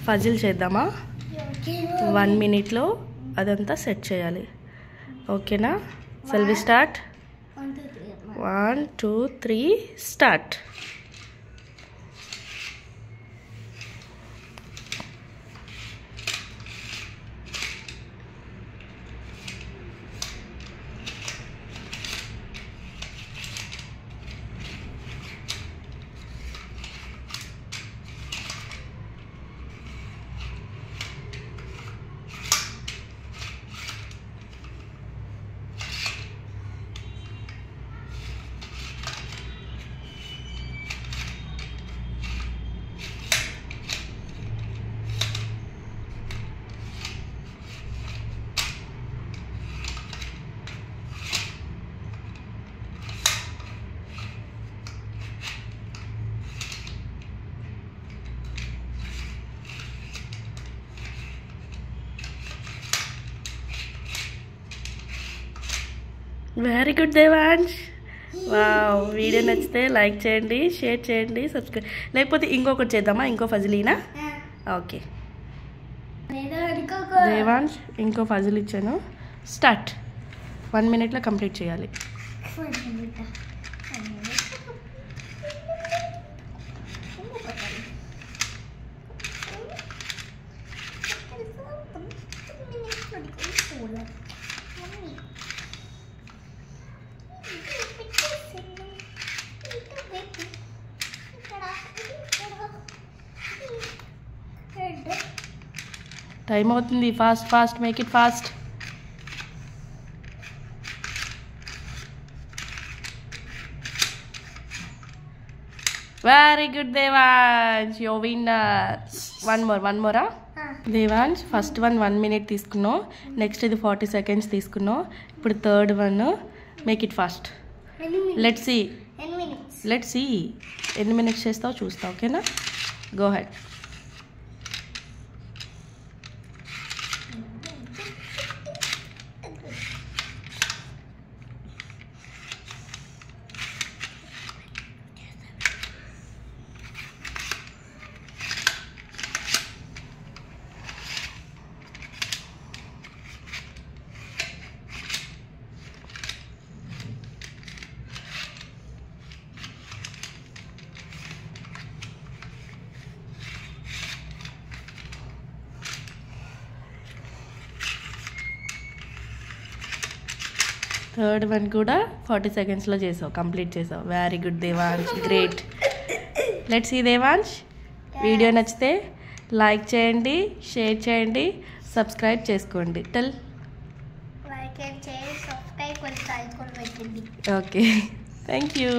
Puzzle చేద్దామా? 1 minute అదంతా set చేయాలి. ఓకేనా? Shall we start? 1 2 3 start. Very good Devansh. Wow, video నచ్చితే లైక్ చేయండి, షేర్ చేయండి, సబ్స్క్రైబ్. లేకపోతే ఇంకొకటి చేద్దామా? ఇంకో ఫజిలీనా? ఓకే దేవాంశ్, ఇంకో ఫజిల్ ఇచ్చాను. స్టార్ట్. 1 minute కంప్లీట్ చేయాలి. టైం అవుతుంది. Fast fast, make it fast. Very good Devansh, you winner. One more Devansh. First 1 minute తీసుకున్నావు, నెక్స్ట్ ఇది 40 seconds తీసుకున్నావు. ఇప్పుడు third one, make it fast. Let's see ఎన్ని మినిట్స్ చేస్తావు చూస్తావు. ఓకేనా? Go head. థర్డ్ వన్ కూడా 40 seconds చేసావు, కంప్లీట్ చేసావు. Very good Devansh, great. Let's see Devansh. Video నచ్చితే లైక్ చేయండి, షేర్ చేయండి, సబ్స్క్రైబ్ చేసుకోండి. టెల్. Okay, thank you.